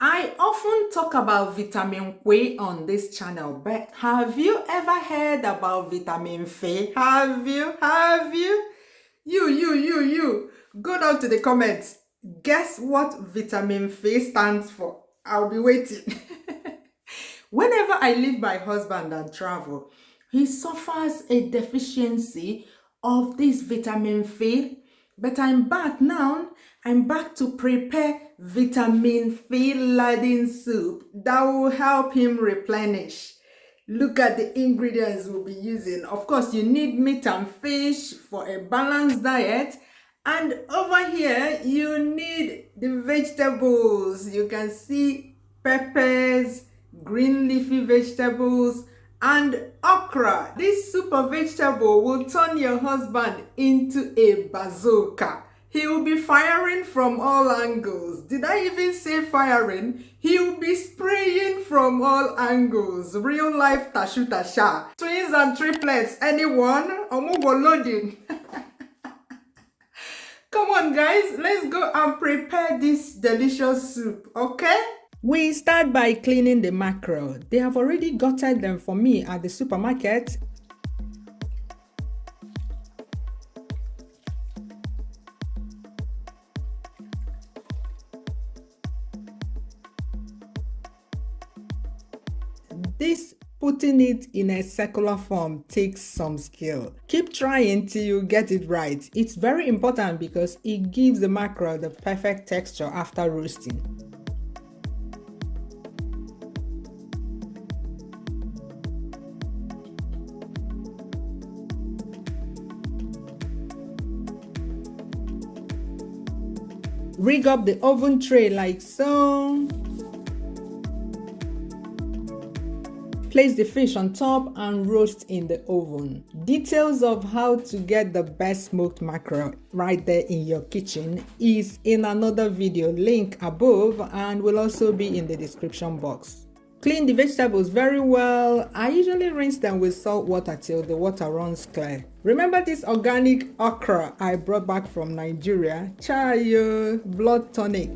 I often talk about vitamin Whey on this channel, but have you ever heard about vitamin Fii? Have you? You. Go down to the comments. Guess what vitamin Fii stands for? I'll be waiting. Whenever I leave my husband and travel, he suffers a deficiency of this vitamin Fii. But I'm back now. I'm back to prepare vitamin Fii laden soup that will help him replenish. Look at the ingredients we'll be using. Of course, you need meat and fish for a balanced diet. And over here, you need the vegetables. You can see peppers, green leafy vegetables, and okra. This super vegetable will turn your husband into a bazooka. He will be firing from all angles. Did I even say firing? He will be spraying from all angles. Real life tashutasha. Twins and triplets. Anyone? Omugo loading. Come on guys, let's go and prepare this delicious soup, okay? We start by cleaning the mackerel. They have already gutted them for me at the supermarket. This putting it in a circular form takes some skill. Keep trying till you get it right. It's very important because it gives the mackerel the perfect texture after roasting. Rig up the oven tray like so. Place the fish on top and roast in the oven. Details of how to get the best smoked mackerel right there in your kitchen is in another video, link above, and will also be in the description box. Clean the vegetables very well. I usually rinse them with salt water till the water runs clear. Remember this organic okra I brought back from Nigeria? Chayo, blood tonic.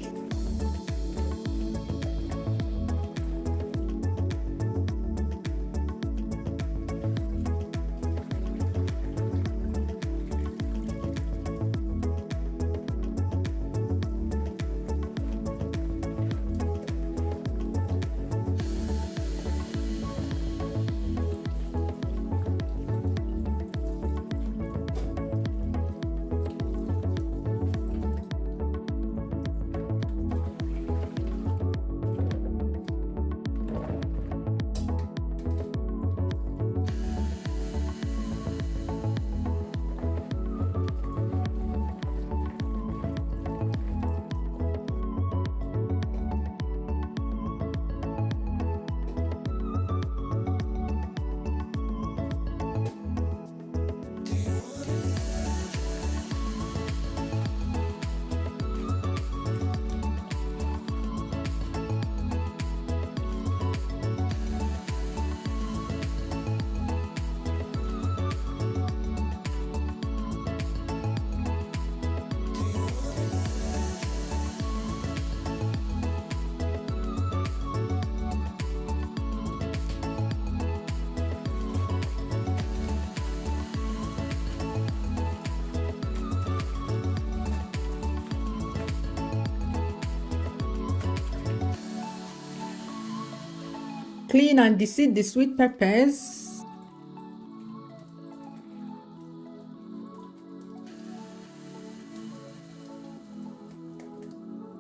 Clean and deseed the sweet peppers.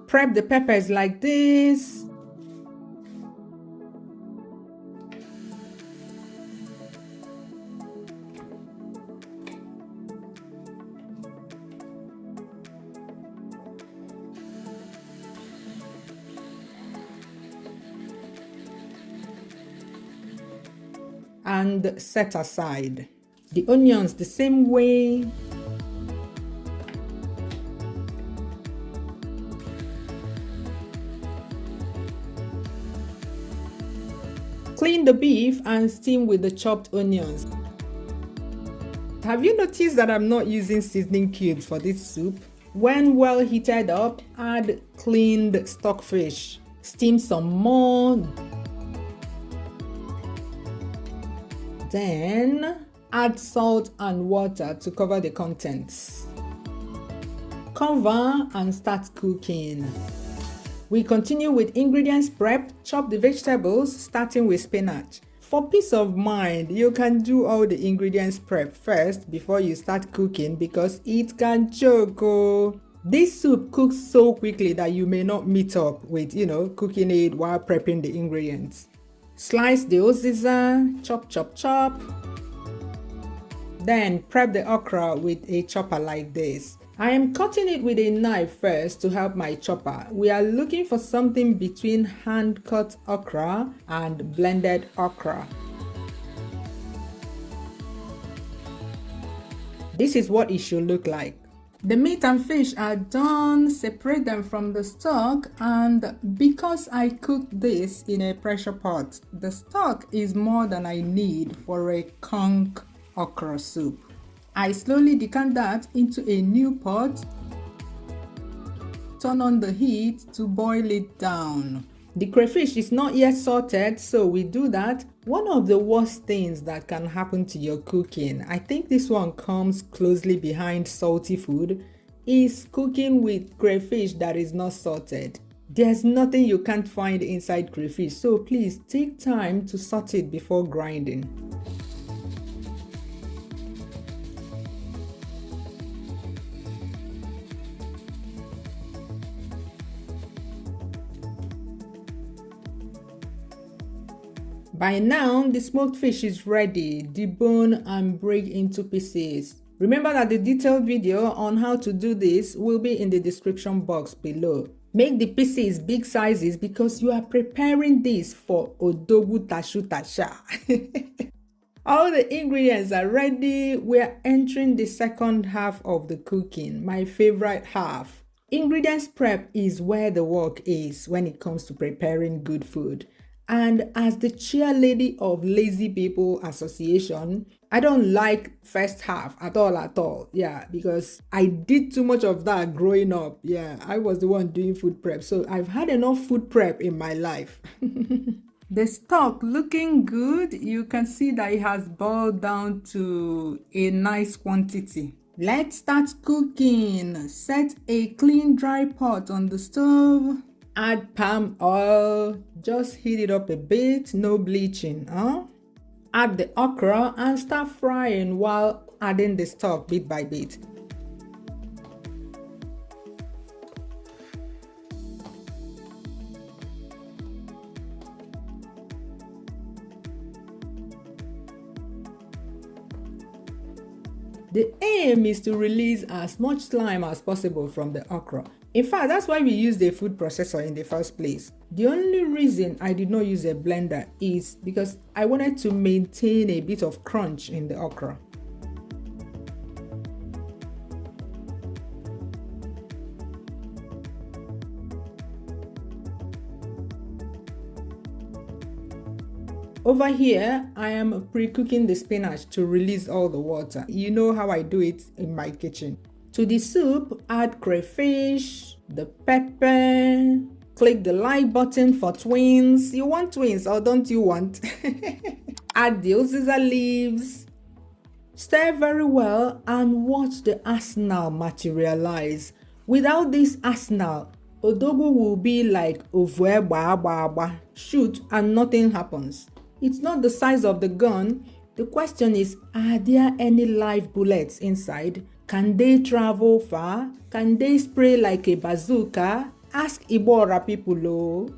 Prep the peppers like this. And set aside. The onions the same way. Clean the beef and steam with the chopped onions. Have you noticed that I'm not using seasoning cubes for this soup? When well heated up, add cleaned stockfish. Steam some more. Then add salt and water to cover the contents. Cover and start cooking. We continue with ingredients prep. Chop the vegetables, starting with spinach. For peace of mind, you can do all the ingredients prep first before you start cooking because it can choke. Oh. This soup cooks so quickly that you may not meet up with, cooking it while prepping the ingredients. Slice the uziza, chop, chop, chop. Then prep the okra with a chopper like this. I am cutting it with a knife first to help my chopper. We are looking for something between hand-cut okra and blended okra. This is what it should look like. The meat and fish are done. Separate them from the stock, and because I cooked this in a pressure pot, the stock is more than I need for a conch okra soup. I slowly decant that into a new pot. Turn on the heat to boil it down. The crayfish is not yet salted, so we do that. One of the worst things that can happen to your cooking, I think this one comes closely behind salty food, is cooking with crayfish that is not salted. There's nothing you can't find inside crayfish, so please take time to salt it before grinding. By now, the smoked fish is ready. Debone and break into pieces. Remember that the detailed video on how to do this will be in the description box below. Make the pieces big sizes because you are preparing this for Odogwu Tashu Tasha. All the ingredients are ready. We are entering the second half of the cooking, my favorite half. Ingredients prep is where the work is when it comes to preparing good food. And as the chairlady of Lazy People Association, I don't like first half at all. Yeah, because I did too much of that growing up. Yeah, I was the one doing food prep. So I've had enough food prep in my life. The stock looking good. You can see that it has boiled down to a nice quantity. Let's start cooking. Set a clean dry pot on the stove. Add palm oil, just heat it up a bit, no bleaching. Add the okra and start frying while adding the stock bit by bit. The aim is to release as much slime as possible from the okra. In fact, that's why we used a food processor in the first place. The only reason I did not use a blender is because I wanted to maintain a bit of crunch in the okra. Over here, I am pre-cooking the spinach to release all the water. You know how I do it in my kitchen. To the soup, add crayfish, the pepper, click the like button for twins. You want twins or don't you want? Add the uziza leaves. Stir very well and watch the arsenal materialize. Without this arsenal, Odogwu will be like shoot and nothing happens. It's not the size of the gun. The question is, are there any live bullets inside? Can they travel far? Can they spray like a bazooka? Ask Ibora people. Oh.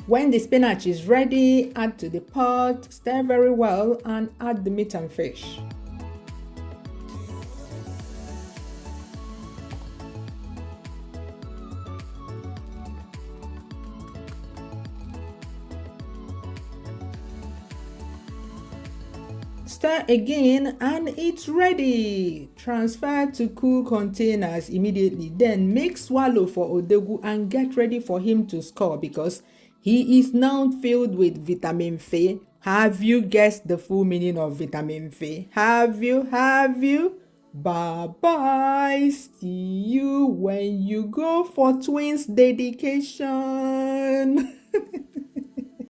When the spinach is ready, add to the pot, stir very well, and add the meat and fish. Stir again and it's ready. Transfer to cool containers immediately. Then make swallow for Odogwu and get ready for him to score because he is now filled with vitamin Fii. Have you guessed the full meaning of vitamin Fii? Have you? Bye bye. See you when you go for twins dedication.